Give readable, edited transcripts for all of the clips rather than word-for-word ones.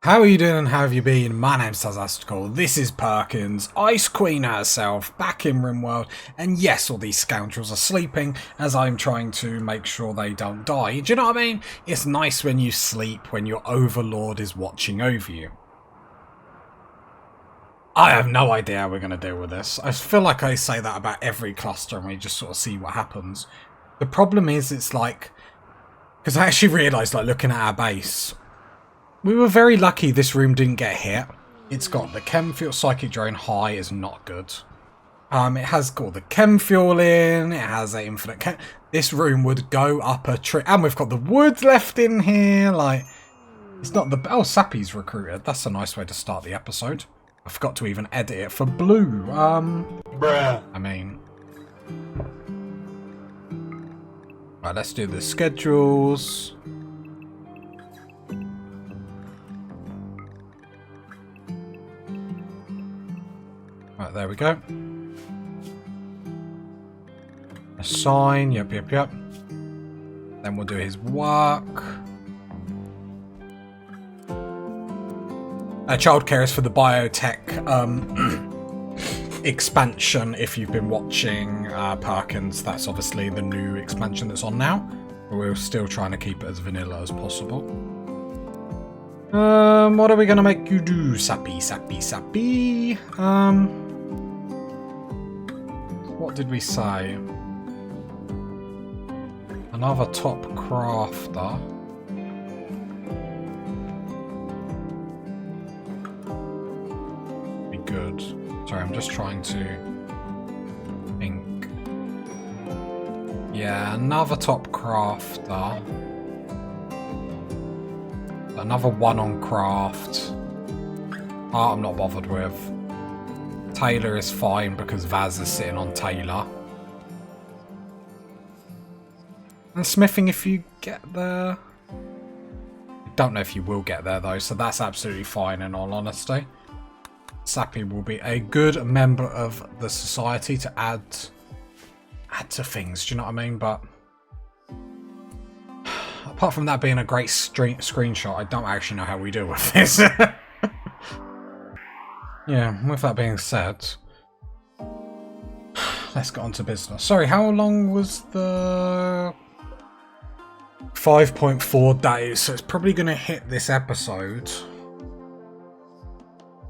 How are you doing and how have you been? My name's Tazastical, this is Perkins, Ice Queen herself, back in Rimworld, and yes, all these scoundrels are sleeping as I'm trying to make sure they don't die. Do you know what I mean? It's nice when you sleep, when your overlord is watching over you. I have no idea how we're going to deal with this. I feel like I say that about every cluster and we just sort of see what happens. The problem is, it's like, because I actually realised, like, looking at our base, we were very lucky this room didn't get hit. It's got the chem fuel. Psychic drone high is not good. It has got the chem fuel in. It has a infinite chem. This room would go up a tree. And we've got the wood left in here. Like, it's not the... Oh, Sappy's recruited. That's a nice way to start the episode. I forgot to even edit it for blue. Bruh. I mean... Right, let's do the schedules. Right, there we go. Assign, yep. Then we'll do his work. Childcare is for the biotech expansion. If you've been watching Perkins, that's obviously the new expansion that's on now. But we're still trying to keep it as vanilla as possible. What are we going to make you do, Sappy? What did we say? Another top crafter. Be good. Sorry, I'm just trying to think. Yeah, another top crafter. Another one on craft. Art I'm not bothered with. Taylor is fine because Vaz is sitting on Taylor. And smithing if you get there. I don't know if you will get there though, so that's absolutely fine in all honesty. Sappy will be a good member of the society to add to things, do you know what I mean? But apart from that being a great screenshot, I don't actually know how we deal with this. Yeah, with that being said, let's get on to business. Sorry, how long was the 5.4 days? So it's probably going to hit this episode.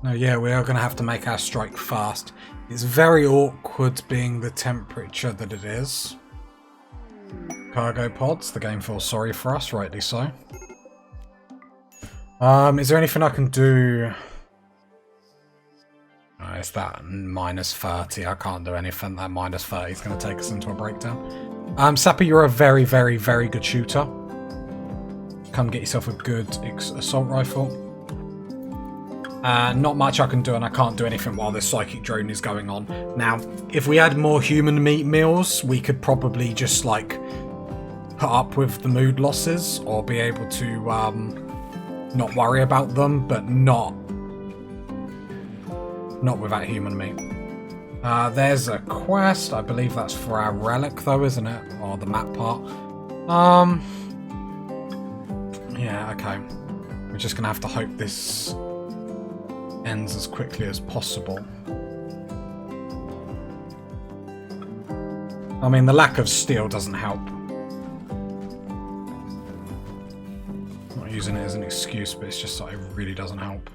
No, yeah, we are going to have to make our strike fast. It's very awkward being the temperature that it is. Cargo pods, the game feels sorry for us, rightly so. Is there anything I can do? It's that minus 30. I can't do anything. That minus 30 is going to take us into a breakdown. Sappy, you're a very, very, very good shooter. Come get yourself a good assault rifle. Not much I can do, and I can't do anything while this psychic drone is going on. Now, if we had more human meat meals, we could probably just, like, put up with the mood losses, or be able to not worry about them, but not without human meat. There's a quest. I believe that's for our relic, though, isn't it? Or the map part. Yeah, okay. We're just gonna have to hope this ends as quickly as possible. I mean, the lack of steel doesn't help. I'm not using it as an excuse, but it's just that it really doesn't help.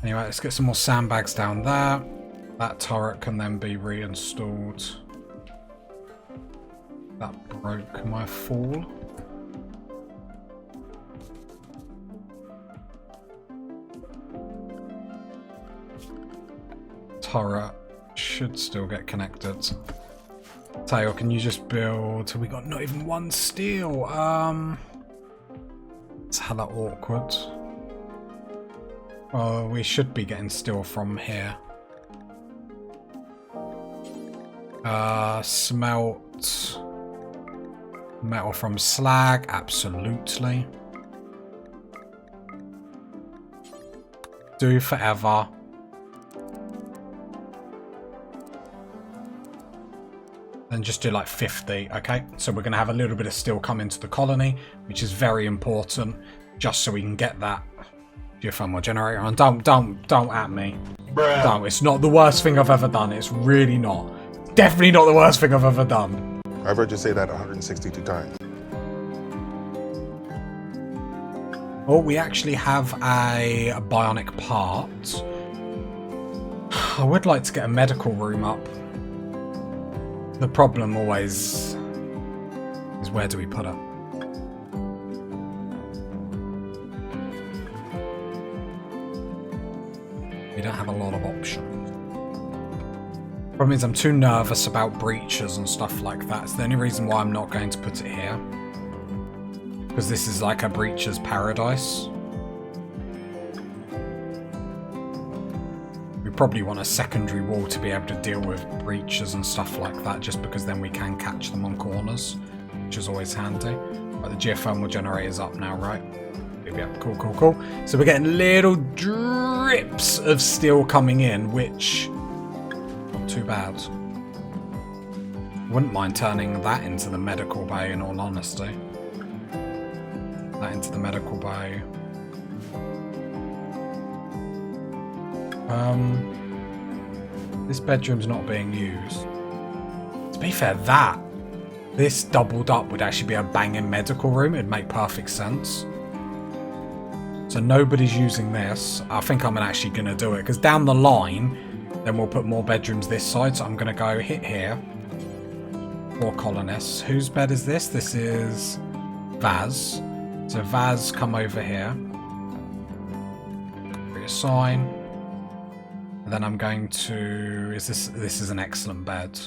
Anyway, let's get some more sandbags down there. That turret can then be reinstalled. That broke my fall. Turret should still get connected. Tail, can you just build? We got not even one steel. It's hella awkward. Well, we should be getting steel from here. Smelt metal from slag, absolutely. Do forever. Then just do like 50, okay? So we're going to have a little bit of steel come into the colony, which is very important. just so we can get that geothermal generator on. Don't at me. Bruh. Don't. It's not the worst thing I've ever done. It's really not. Definitely not the worst thing I've ever done. I've heard you say that 162 times. Oh, we actually have a bionic part. I would like to get a medical room up. The problem always is where do we put it? We don't have a lot of options. Problem is I'm too nervous about breaches and stuff like that. It's the only reason why I'm not going to put it here. Because this is like a breacher's paradise. We probably want a secondary wall to be able to deal with breaches and stuff like that, just because then we can catch them on corners, which is always handy. But the geothermal generator's up now, right? Yeah, cool. So we're getting little drips of steel coming in, which not too bad. Wouldn't mind turning that into the medical bay, in all honesty. That into the medical bay. This bedroom's not being used. To be fair, this doubled up would actually be a banging medical room. It'd make perfect sense. So nobody's using this. I think I'm actually going to do it, because down the line, then we'll put more bedrooms this side. So I'm going to go hit here. 4 colonists. Whose bed is this? This is Vaz. So Vaz, come over here. Reassign. And then I'm going to... This is an excellent bed.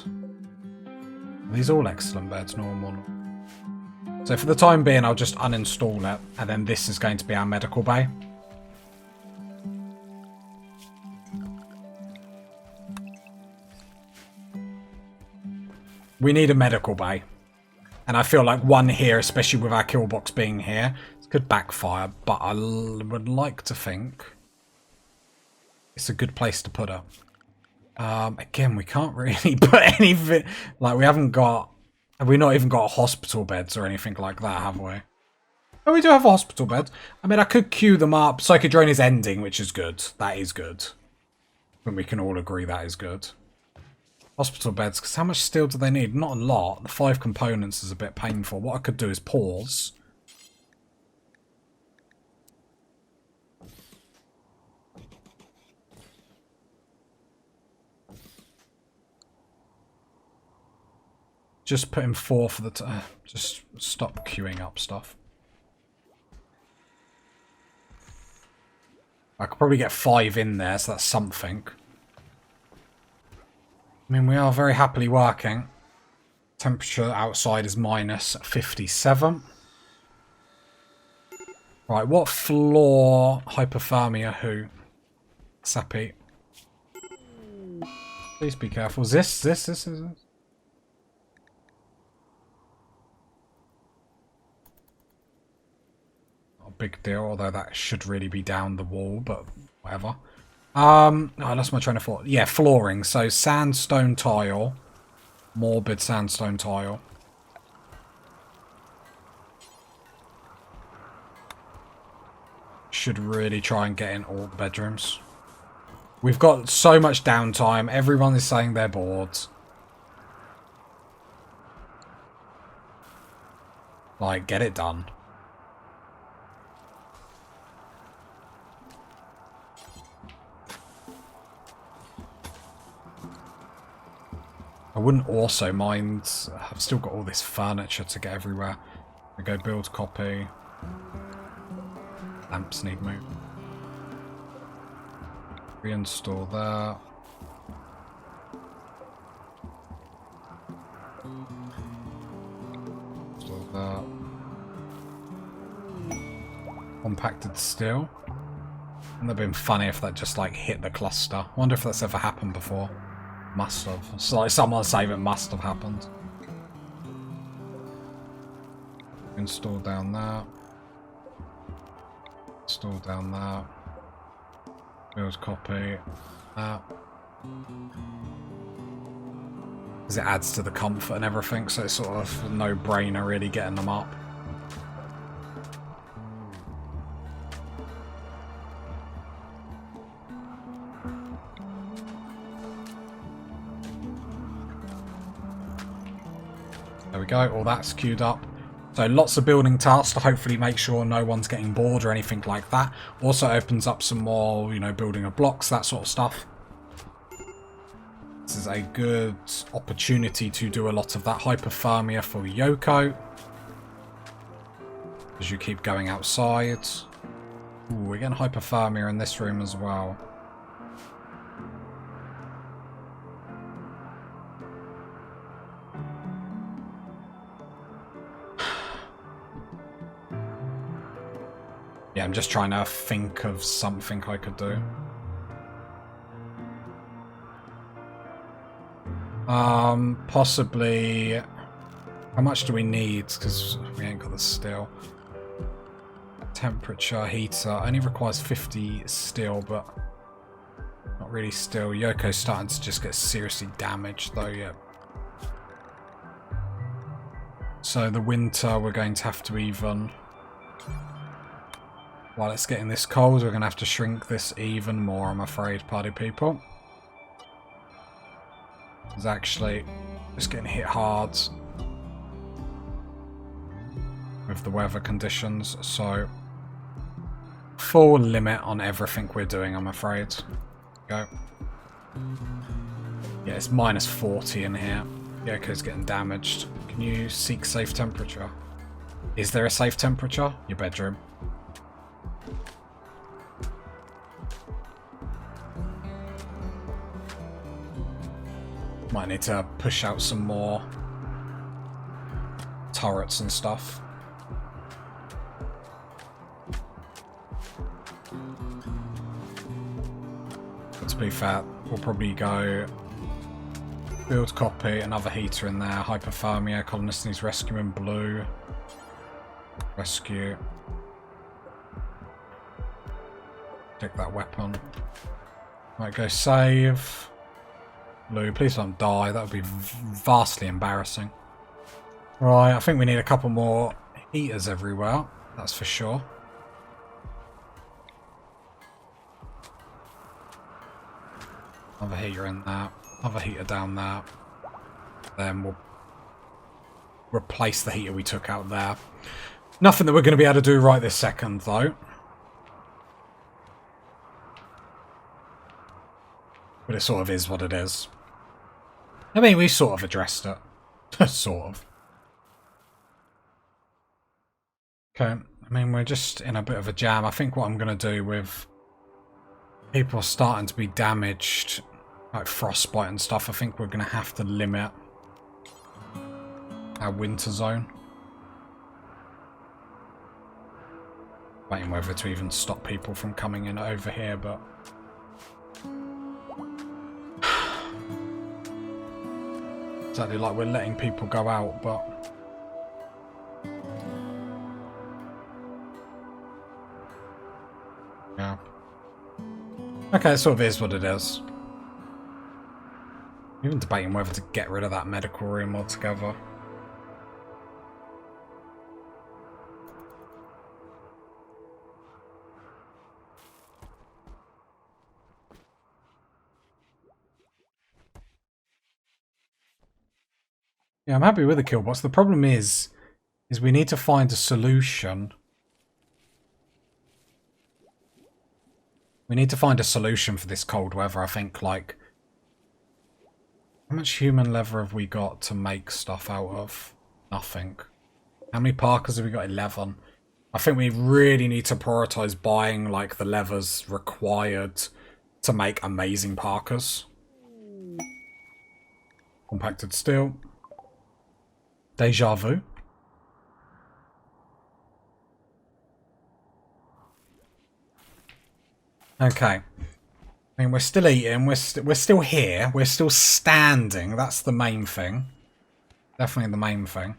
Are these all excellent beds? Normal. So for the time being, I'll just uninstall it. And then this is going to be our medical bay. We need a medical bay. And I feel like one here, especially with our kill box being here, it could backfire. But I would like to think it's a good place to put it. Again, we can't really put anything... Like, we haven't got... Have we not even got hospital beds or anything like that, have we? Oh, we do have a hospital bed. I mean, I could queue them up. Psychodrone is ending, which is good. That is good. And we can all agree that is good. Hospital beds, because how much steel do they need? Not a lot. The 5 components is a bit painful. What I could do is pause. Just put in 4 for the... just stop queuing up stuff. I could probably get 5 in there, so that's something. I mean, we are very happily working. Temperature outside is minus 57. Right, what floor? Hypothermia who? Sappy. Please be careful. This. Not a big deal, although that should really be down the wall, but whatever. Oh, I lost my train of thought. Yeah, flooring. So sandstone tile. Morbid sandstone tile. Should really try and get in all the bedrooms. We've got so much downtime. Everyone is saying they're bored. Like, get it done. I wouldn't also mind... I've still got all this furniture to get everywhere. I go build copy. Lamps need movement. Reinstall that. Install that. Compacted steel. Wouldn't have been funny if that just like hit the cluster. I wonder if that's ever happened before. Must have. It's like someone saying it must have happened. Install down that. Install down that. Build copy. That. Because it adds to the comfort and everything, so it's sort of a no-brainer really getting them up. we go. All that's queued up. So lots of building tasks to hopefully make sure no one's getting bored or anything like that. Also opens up some more, you know, building of blocks, that sort of stuff. This is a good opportunity to do a lot of that hypothermia for Yoko. As you keep going outside. Ooh, we're getting hypothermia in this room as well. Yeah, I'm just trying to think of something I could do. Possibly... How much do we need? Because we ain't got the steel. Temperature, heater. Only requires 50 steel, but... Not really steel. Yoko's starting to just get seriously damaged, though, yeah. So the winter, we're going to have to even... While it's getting this cold, we're going to have to shrink this even more, I'm afraid, party people. It's actually just getting hit hard with the weather conditions, so full limit on everything we're doing, I'm afraid. Go. Yeah, it's minus 40 in here. Yoko's getting damaged. Can you seek safe temperature? Is there a safe temperature? Your bedroom. Might need to push out some more turrets and stuff. But to be fair, we'll probably go build copy, another heater in there, hypothermia, colonist needs rescue in blue. Rescue. Take that weapon. Might go save. Blue, please don't die. That would be vastly embarrassing. Right, I think we need a couple more heaters everywhere. That's for sure. Another heater in there. Another heater down there. Then we'll replace the heater we took out there. Nothing that we're going to be able to do right this second, though. But it sort of is what it is. I mean, we sort of addressed it. Sort of. Okay, I mean, we're just in a bit of a jam. I think what I'm going to do with people starting to be damaged, like frostbite and stuff, I think we're going to have to limit our winter zone. Waiting whether to even stop people from coming in over here, but... Exactly like we're letting people go out, but... Yeah. Okay, it sort of is what it is. Even debating whether to get rid of that medical room altogether. Yeah, I'm happy with the killbots. The problem is we need to find a solution. We need to find a solution for this cold weather. I think, like, how much human leather have we got to make stuff out of? Nothing. How many parkas have we got? 11. I think we really need to prioritize buying, like, the leathers required to make amazing parkas. Compacted steel. Deja vu. Okay. I mean, we're still eating. We're still here. We're still standing. That's the main thing. Definitely the main thing.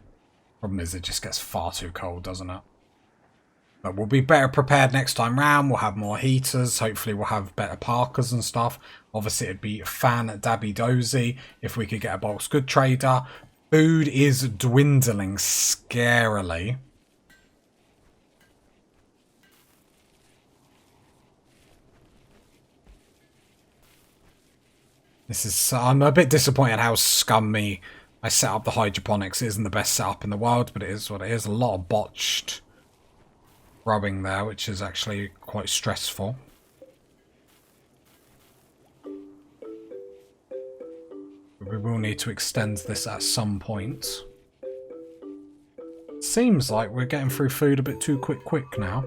Problem is, it just gets far too cold, doesn't it? But we'll be better prepared next time round. We'll have more heaters. Hopefully, we'll have better parkas and stuff. Obviously, it'd be fan-dabby-dozy if we could get a bulk good trader. Food is dwindling scarily. This is... I'm a bit disappointed how scummy I set up the hydroponics. It isn't the best setup in the world, but it is what it is. A lot of botched rubbing there, which is actually quite stressful. We will need to extend this at some point. Seems like we're getting through food a bit too quick now.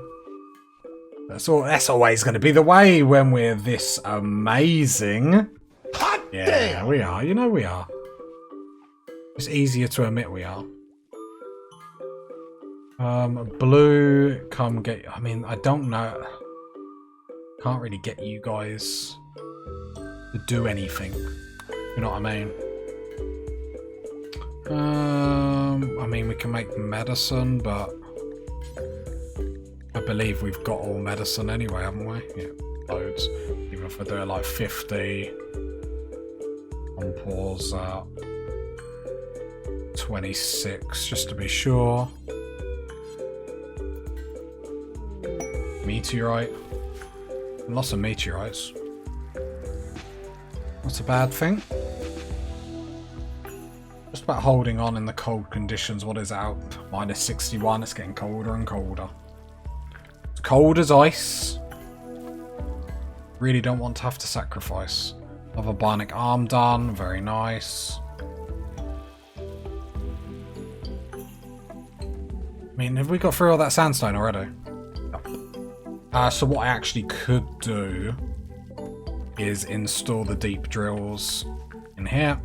That's always going to be the way when we're this amazing. Hot Yeah, damn! we are. You know we are. It's easier to admit we are. Blue, come get... I mean, I don't know. Can't really get you guys to do anything. You know what I mean? We can make medicine, but I believe we've got all medicine anyway, haven't we? Yeah, loads. Even if I do it like 50. On pause out. 26, just to be sure. Meteorite. Lots of meteorites. That's a bad thing. Just about holding on in the cold conditions. What is it out? Minus 61. It's getting colder and colder. It's cold as ice. Really don't want to have to sacrifice. Another bionic arm done. Very nice. I mean, have we got through all that sandstone already? So what I actually could do is install the deep drills in here.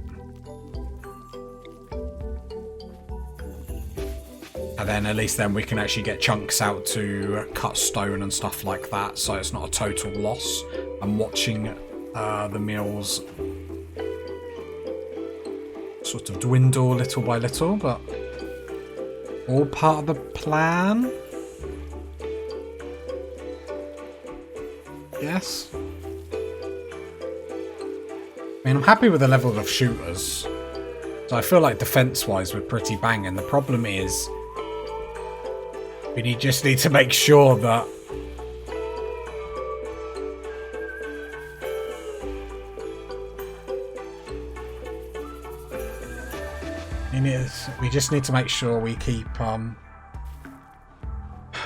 And then at least then we can actually get chunks out to cut stone and stuff like that, so it's not a total loss. I'm watching the mills sort of dwindle little by little, but all part of the plan. Yes. I mean, I'm happy with the level of shooters. So I feel like defense-wise we're pretty banging. The problem is we just need to make sure that we just need to make sure we keep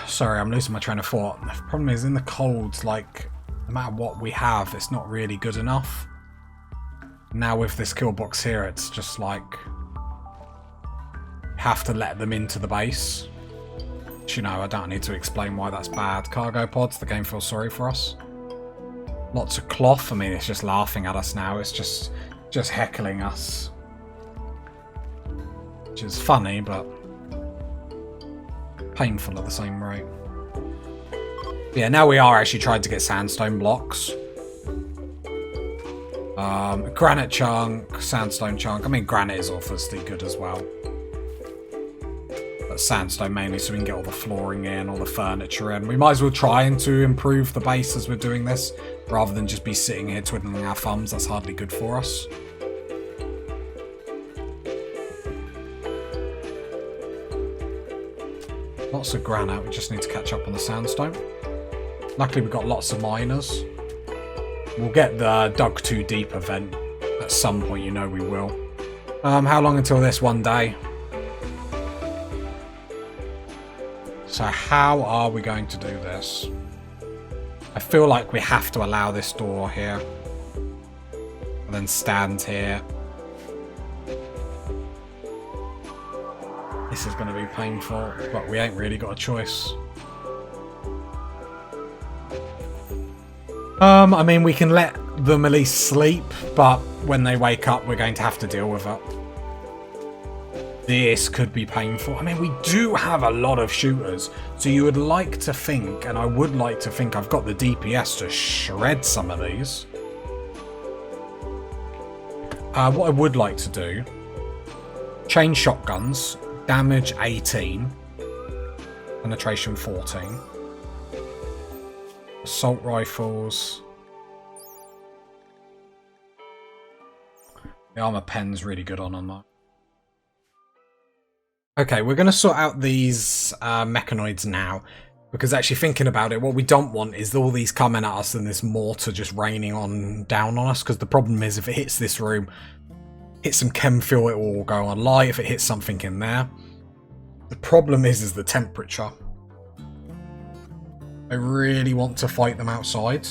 sorry, I'm losing my train of thought. The problem is in the colds, like, no matter what we have, it's not really good enough. Now with this kill box here, it's just like have to let them into the base. Which, you know, I don't need to explain why that's bad. Cargo pods, the game feels sorry for us. Lots of cloth. I mean, it's just laughing at us now. It's just heckling us. Which is funny, but painful at the same rate. Yeah, now we are actually trying to get sandstone blocks. Granite chunk, sandstone chunk. I mean, granite is obviously good as well. But sandstone mainly so we can get all the flooring in, all the furniture in. We might as well try and to improve the base as we're doing this, rather than just be sitting here twiddling our thumbs. That's hardly good for us. Lots of granite, we just need to catch up on the sandstone. Luckily we've got lots of miners. We'll get the Dug Too Deep event at some point, you know we will. How long until this? 1 day. So how are we going to do this? I feel like we have to allow this door here. And then stand here. This is going to be painful, but we ain't really got a choice. I mean, we can let them at least sleep, but when they wake up, we're going to have to deal with it. This could be painful. I mean, we do have a lot of shooters, so you would like to think, and I would like to think I've got the DPS to shred some of these. What I would like to do, chain shotguns, damage 18, penetration 14. Assault rifles. The armor pen's really good on that. Okay, we're going to sort out these mechanoids now. Because actually thinking about it, what we don't want is all these coming at us and this mortar just raining down on us. Because the problem is if it hits this room, hit some chem fuel, it will go on light. If it hits something in there. The problem is the temperature. I really want to fight them outside.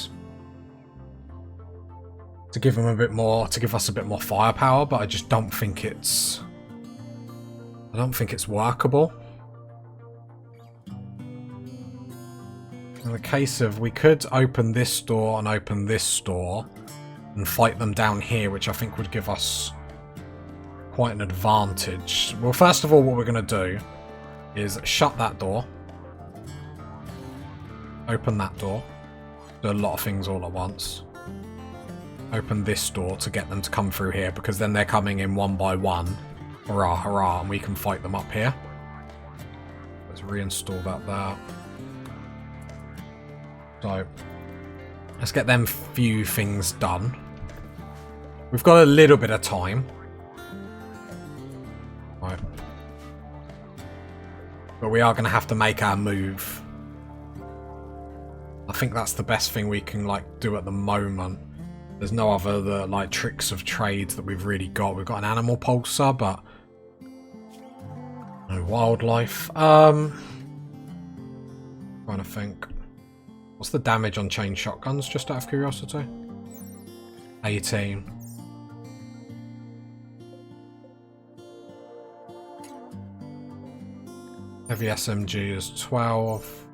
To give them a bit more, to give us a bit more firepower, but I just don't think it's... I don't think it's workable. In the case of, we could open this door and open this door and fight them down here, which I think would give us quite an advantage. Well, first of all, what we're going to do is shut that door. Open that door. Do a lot of things all at once. Open this door to get them to come through here, because then they're coming in one by one. Hurrah, hurrah, and we can fight them up here. Let's reinstall that there. So, let's get them few things done. We've got a little bit of time. Right. But we are going to have to make our move. I think that's the best thing we can, like, do at the moment. There's no other like tricks of trade that we've really got. We've got an animal pulsar, but no wildlife. Trying to think. What's the damage on chain shotguns, just out of curiosity? 18. Heavy SMG is 12.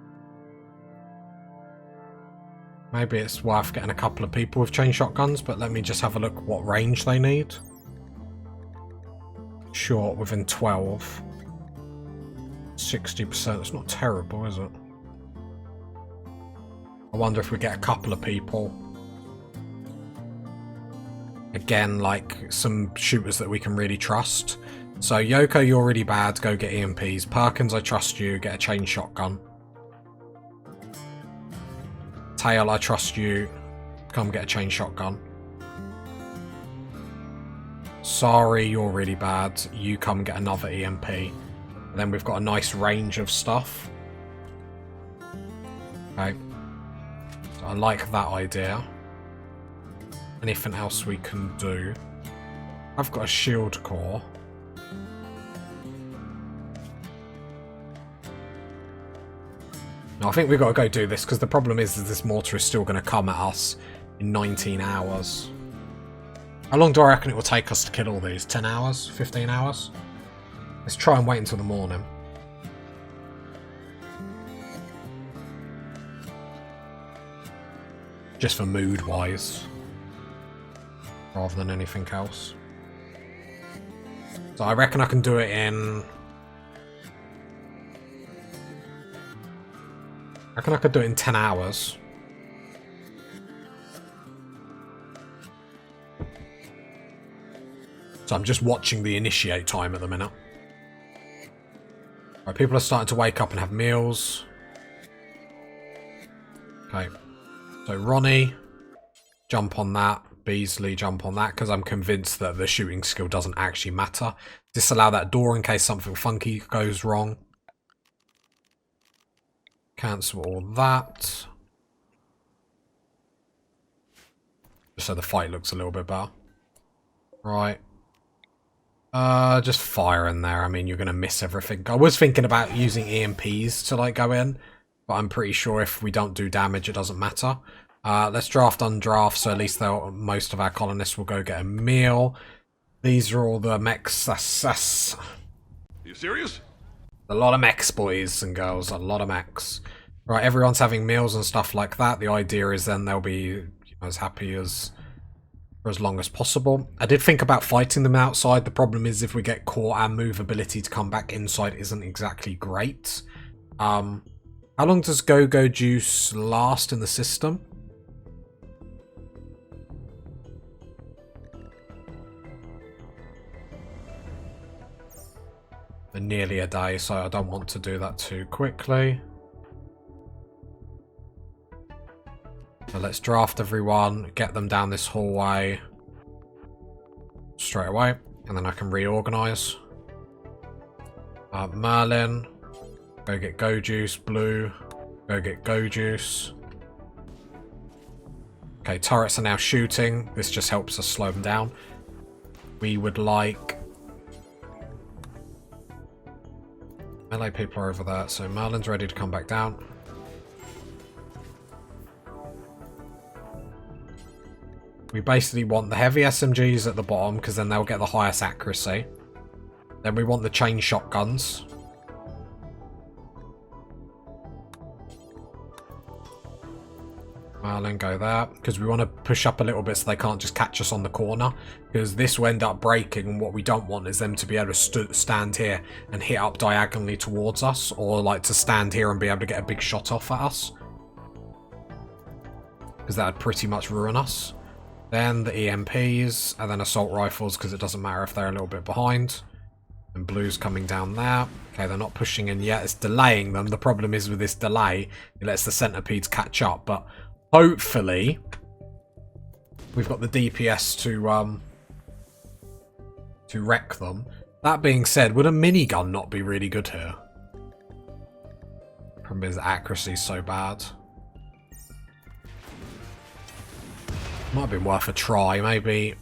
Maybe it's worth getting a couple of people with chain shotguns, but let me just have a look what range they need. Short within 12. 60%. It's not terrible, is it? I wonder if we get a couple of people. Again, like some shooters that we can really trust. So Yoko, you're really bad. Go get EMPs. Perkins, I trust you. Get a chain shotgun. Tail, I trust you. Come get a chain shotgun. Sorry, you're really bad. You come get another EMP. And then we've got a nice range of stuff. Okay. So I like that idea. Anything else we can do? I've got a shield core. No, I think we've got to go do this, because the problem is this mortar is still going to come at us in 19 hours. How long do I reckon it will take us to kill all these? 10 hours? 15 hours? Let's try and wait until the morning. Just for mood-wise. Rather than anything else. So I reckon I can do it in... I reckon I could do it in 10 hours. So I'm just watching the initiate time at the minute. Right, people are starting to wake up and have meals. Okay. So Ronnie, jump on that. Beasley, jump on that, because I'm convinced that the shooting skill doesn't actually matter. Disallow that door in case something funky goes wrong. Cancel all that. Just so the fight looks a little bit better. Right. Just fire in there. I mean, you're going to miss everything. I was thinking about using EMPs to, like, go in. But I'm pretty sure if we don't do damage, it doesn't matter. Let's draft undraft, so at least most of our colonists will go get a meal. These are all the mechs. Are you serious? A lot of mechs, boys and girls. A lot of mechs. Right, everyone's having meals and stuff like that. The idea is then they'll be as happy as for as long as possible. I did think about fighting them outside. The problem is if we get caught, our move ability to come back inside isn't exactly great. How long does Go-Go Juice last in the system? Nearly a day, so I don't want to do that too quickly. So let's draft everyone, get them down this hallway straight away, and then I can reorganize. Merlin, go get Go Juice. Blue, go get Go Juice. Okay, turrets are now shooting. This just helps us slow them down. we would like... melee people are over there, so Merlin's ready to come back down. We basically want the heavy SMGs at the bottom, because then they'll get the highest accuracy. Then we want the chain shotguns. Merlin, go there, because we want to push up a little bit so they can't just catch us on the corner, because this will end up breaking, and what we don't want is them to be able to stand here and hit up diagonally towards us, or like to stand here and be able to get a big shot off at us, because that would pretty much ruin us. Then the EMPs, and then assault rifles, because it doesn't matter if they're a little bit behind. And blue's coming down there. Okay, they're not pushing in yet, it's delaying them. The problem is with this delay, it lets the centipedes catch up, but hopefully, we've got the DPS to wreck them. That being said, would a minigun not be really good here? Problem is the accuracy is so bad. Might have been worth a try. Maybe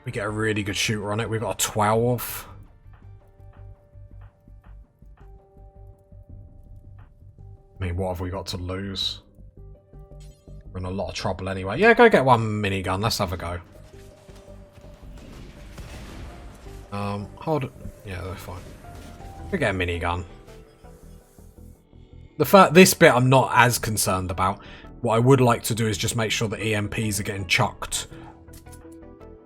we get a really good shooter on it. We've got a 12. I mean, what have we got to lose? We're in a lot of trouble anyway. Yeah, go get one minigun. Let's have a go. Hold it. Yeah, they're fine. Go get a minigun. This bit I'm not as concerned about. What I would like to do is just make sure that EMPs are getting chucked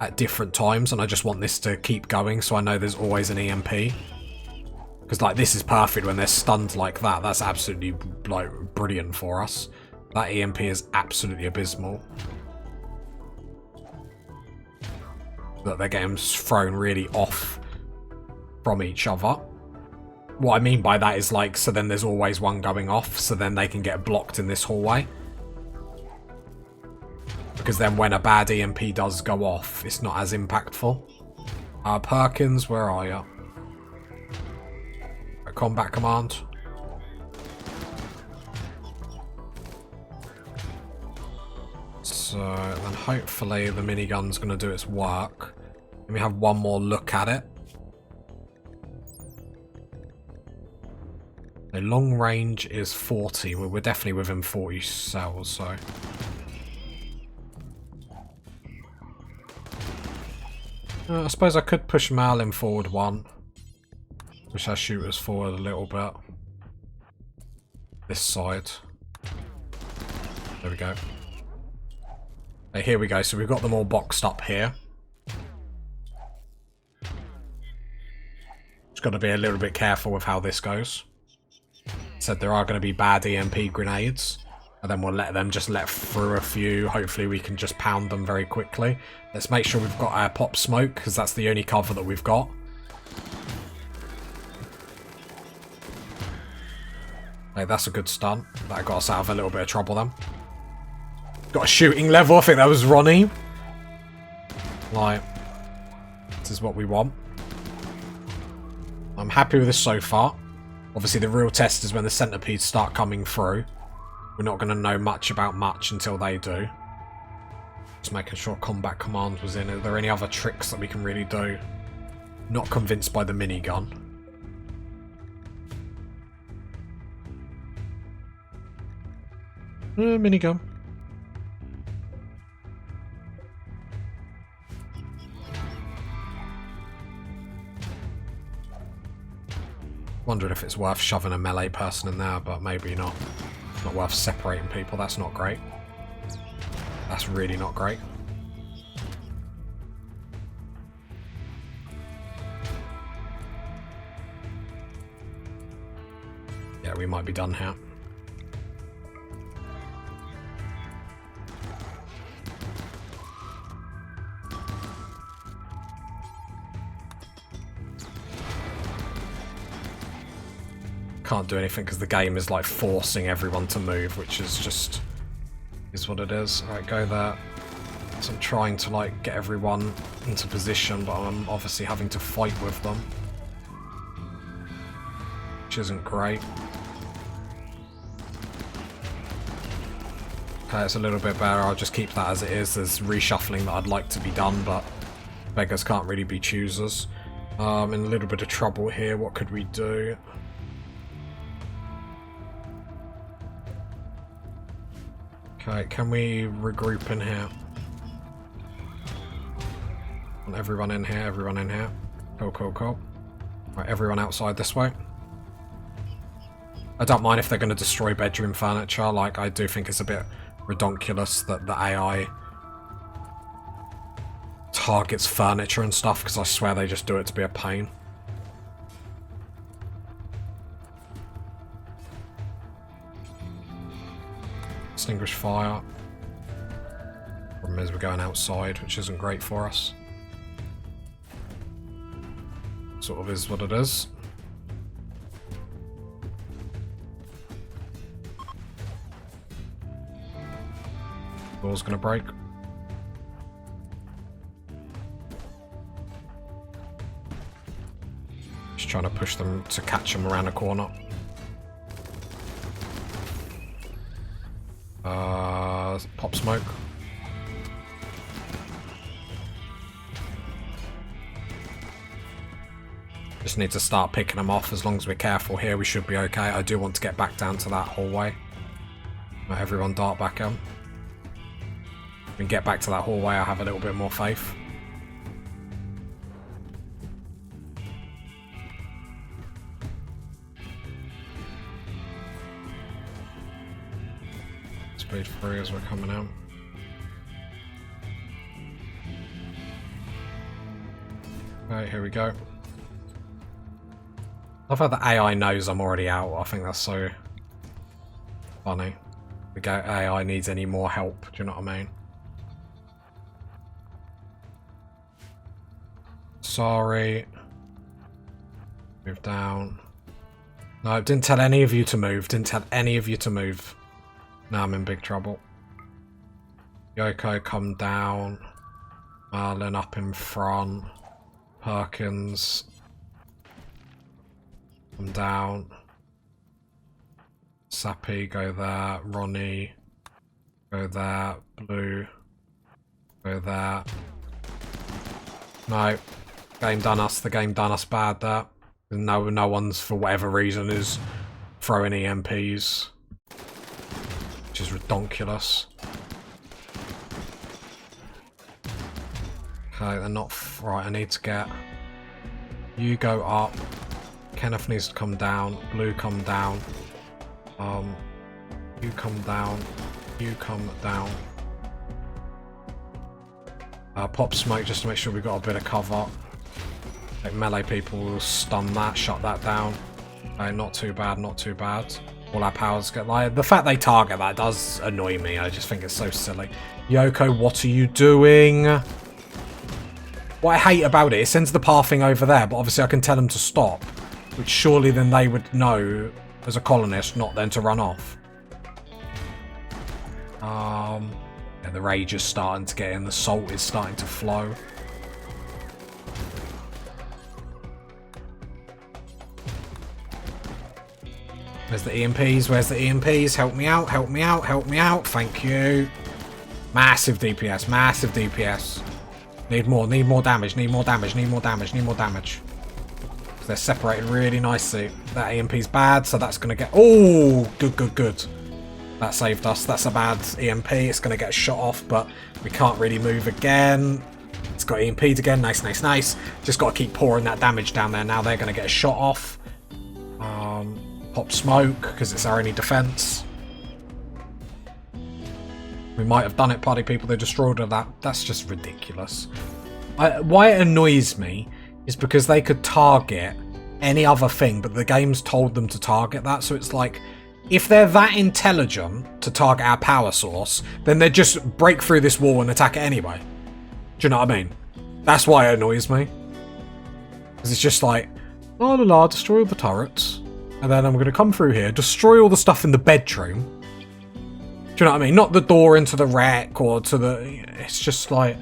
at different times, and I just want this to keep going so I know there's always an EMP. Because, like, this is perfect when they're stunned like that. That's absolutely, like, brilliant for us. That EMP is absolutely abysmal. That they're getting thrown really off from each other. What I mean by that is, like, so then there's always one going off, so then they can get blocked in this hallway. Because then when a bad EMP does go off, it's not as impactful. Perkins, where are you? Combat command. So then hopefully the minigun's going to do its work. Let me have one more look at it. The long range is 40. Well, we're definitely within 40 cells, so... I suppose I could push Merlin forward one. Push our shooters forward a little bit. This side. There we go. Okay, here we go. So we've got them all boxed up here. Just got to be a little bit careful with how this goes. Said there are going to be bad EMP grenades. And then we'll let them just let through a few. Hopefully we can just pound them very quickly. Let's make sure we've got our pop smoke, because that's the only cover that we've got. Hey, that's a good stunt. That got us out of a little bit of trouble then. Got a shooting level. I think that was Ronnie. Like, this is what we want. I'm happy with this so far. Obviously, the real test is when the centipedes start coming through. We're not going to know much about much until they do. Just making sure combat command was in. Are there any other tricks that we can really do? Not convinced by the minigun. Minigun. Wondering if it's worth shoving a melee person in there, but maybe not. It's not worth separating people. That's not great. That's really not great. Yeah, we might be done here. Can't do anything because the game is like forcing everyone to move, which is just is what it is. Alright, go there. So I'm trying to like get everyone into position, but I'm obviously having to fight with them, which isn't great. Okay, it's a little bit better. I'll just keep that as it is. There's reshuffling that I'd like to be done, but Beggars can't really be choosers. In a little bit of trouble here. What could we do? Okay, can we regroup in here? Want everyone in here, everyone in here. Cool, cool, cool. Right, everyone outside this way. I don't mind if they're going to destroy bedroom furniture. Like, I do think it's a bit redonkulous that the AI targets furniture and stuff, because I swear they just do it to be a pain. Extinguish fire. Problem is we're going outside, which isn't great for us. Sort of is what it is. Door's gonna break. Just trying to push them to catch them around the corner. Pop smoke. Just need to start picking them off. As long as we're careful here, we should be okay. I do want to get back down to that hallway. Let everyone dart back in. If we can get back to that hallway, I have a little bit more faith. Speed 3 as we're coming out. Right, here we go. I love how the AI knows I'm already out. I think that's so funny. The AI needs any more help, do you know what I mean? Sorry. Move down. No, didn't tell any of you to move. Didn't tell any of you to move. Now I'm in big trouble. Yoko, come down. Marlin up in front. Perkins. Come down. Sappy, go there. Ronnie. Go there. Blue. Go there. No. Game done us. The game done us bad there. No one's, for whatever reason, is throwing EMPs. Which is redonkulous. Okay, they're not... Right, I need to get... You go up. Kenneth needs to come down. Blue, come down. You come down. You come down. Pop smoke just to make sure we've got a bit of cover. Like melee people will stun that, shut that down. Okay, not too bad, not too bad. All our powers get like the fact they target that does annoy me. I just think it's so silly. Yoko, what are you doing? What I hate about it, it sends the pathing over there, but obviously I can tell them to stop. Which surely then they would know as a colonist, not then to run off. Yeah, the rage is starting to get in, the salt is starting to flow. Where's the EMPs? Where's the EMPs? Help me out, help me out, help me out. Thank you. Massive DPS, massive DPS. Need more damage, need more damage, need more damage, need more damage. They're separated really nicely. That EMP's bad, so that's going to get... Oh, good, good, good. That saved us. That's a bad EMP. It's going to get shot off, but we can't really move again. It's got EMP'd again. Nice, nice, nice. Just got to keep pouring that damage down there. Now they're going to get shot off. Pop smoke, because it's our only defense. We might have done it, party people. They destroyed that. That's just ridiculous. Why it annoys me is because they could target any other thing, but the game's told them to target that. So it's like, if they're that intelligent to target our power source, then they just break through this wall and attack it anyway. Do you know what I mean? That's why it annoys me. Because it's just like, la la la, destroy all the turrets. And then I'm going to come through here, destroy all the stuff in the bedroom. Do you know what I mean? Not the door into the wreck or to the... It's just like...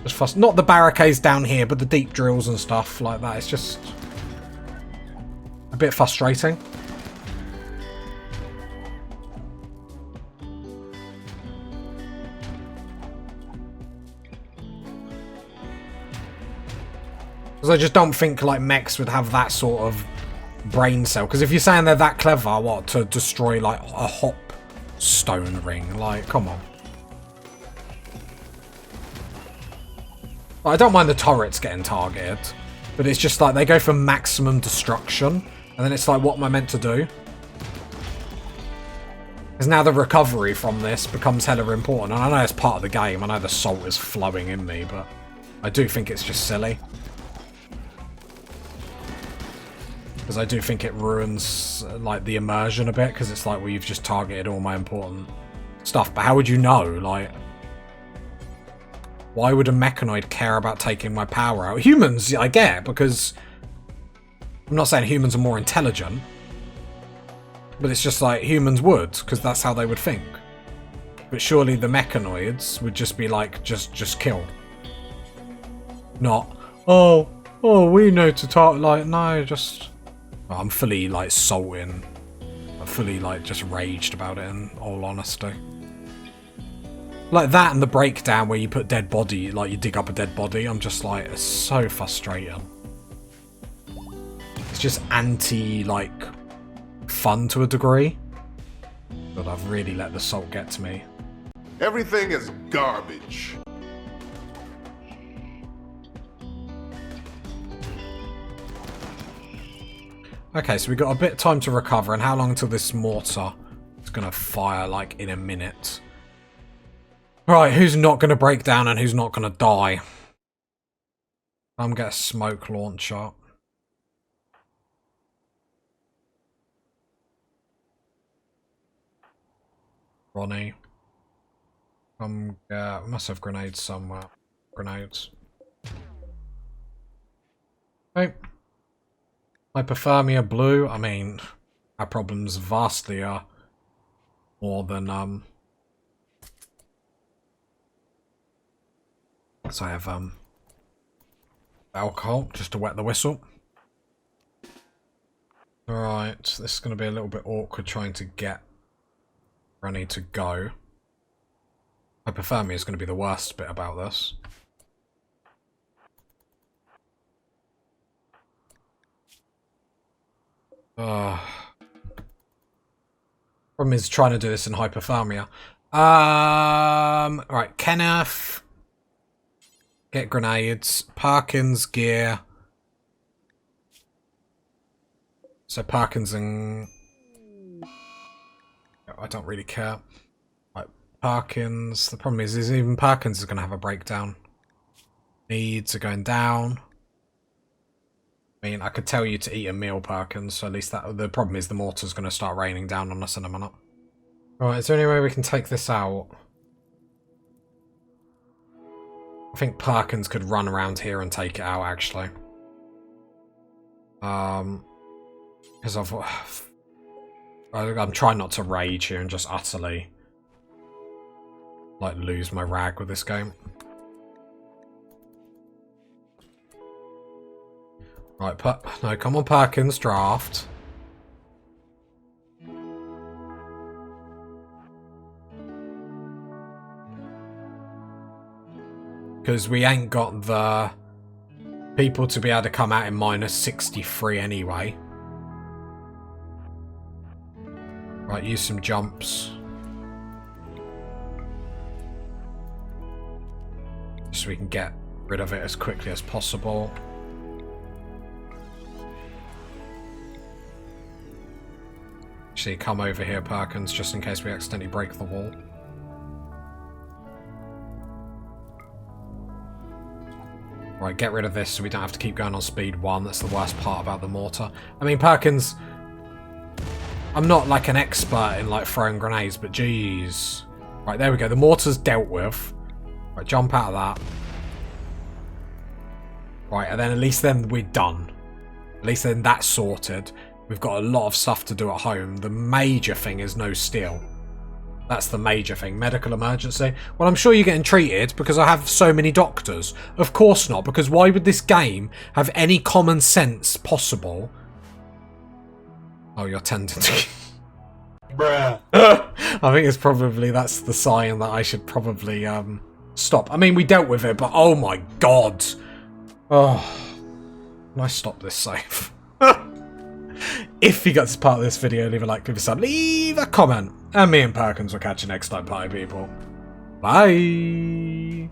Just not the barricades down here, but the deep drills and stuff like that. It's just... a bit frustrating. Because I just don't think like mechs would have that sort of brain cell. Because if you're saying they're that clever, what, to destroy like a hop stone ring? Like, come on. I don't mind the turrets getting targeted, but it's just like they go for maximum destruction, and then it's like, what am I meant to do? Because now the recovery from this becomes hella important, and I know it's part of the game, I know the salt is flowing in me, but I do think it's just silly. Because I do think it ruins like the immersion a bit, because it's like, well, you've just targeted all my important stuff, but how would you know? Like, why would a mechanoid care about taking my power out? Humans, I get, because I'm not saying humans are more intelligent, but it's just like humans would, because that's how they would think. But surely the mechanoids would just be like, just kill. Not, oh, we know to talk, like, no, just... Oh, I'm fully, like, salting. I'm fully, like, just raged about it, in all honesty. Like that and the breakdown where you put dead body, like you dig up a dead body, I'm just like, it's so frustrating. It's just like, fun to a degree. But I've really let the salt get to me. Everything is garbage. Okay, so we got a bit of time to recover, and how long until this mortar is going to fire, like, in a minute? Right, who's not going to break down and who's not going to die? I'm get a smoke launcher. Ronnie. We must have grenades somewhere. Grenades. Okay. Hypothermia blue. I mean, our problem's vastly more than So I have alcohol just to wet the whistle. Right, this is going to be a little bit awkward trying to get where I need to go. Hypothermia is going to be the worst bit about this. Problem is trying to do this in hypothermia. Right, Kenneth. Get grenades. Perkins gear. So Perkins and... I don't really care. Right, Perkins. The problem is even Perkins is going to have a breakdown. Needs are going down. I mean, I could tell you to eat a meal, Perkins, so at least that... The problem is the mortar's going to start raining down on us in a minute. Alright, is there any way we can take this out? I think Perkins could run around here and take it out, actually. Because I'm trying not to rage here and just utterly, like, lose my rag with this game. Right, no, come on, Perkins, draft. Because we ain't got the people to be able to come out in -63 anyway. Right, use some jumps. So we can get rid of it as quickly as possible. Actually, come over here, Perkins, just in case we accidentally break the wall. Right, get rid of this so we don't have to keep going on speed 1. That's the worst part about the mortar. I mean, Perkins... I'm not, like, an expert in, like, throwing grenades, but jeez. Right, there we go. The mortar's dealt with. Right, jump out of that. Right, and then at least then we're done. At least then that's sorted. We've got a lot of stuff to do at home. The major thing is no steel. That's the major thing. Medical emergency. Well, I'm sure you're getting treated because I have so many doctors. Of course not, because why would this game have any common sense possible? Oh, you're tending to... Bruh. I think it's probably... That's the sign that I should probably stop. I mean, we dealt with it, but oh my god. Oh. Can I stop this save? If you got to part of this video, leave a like, leave a sub, leave a comment. And me and Perkins will catch you next time, party people. Bye!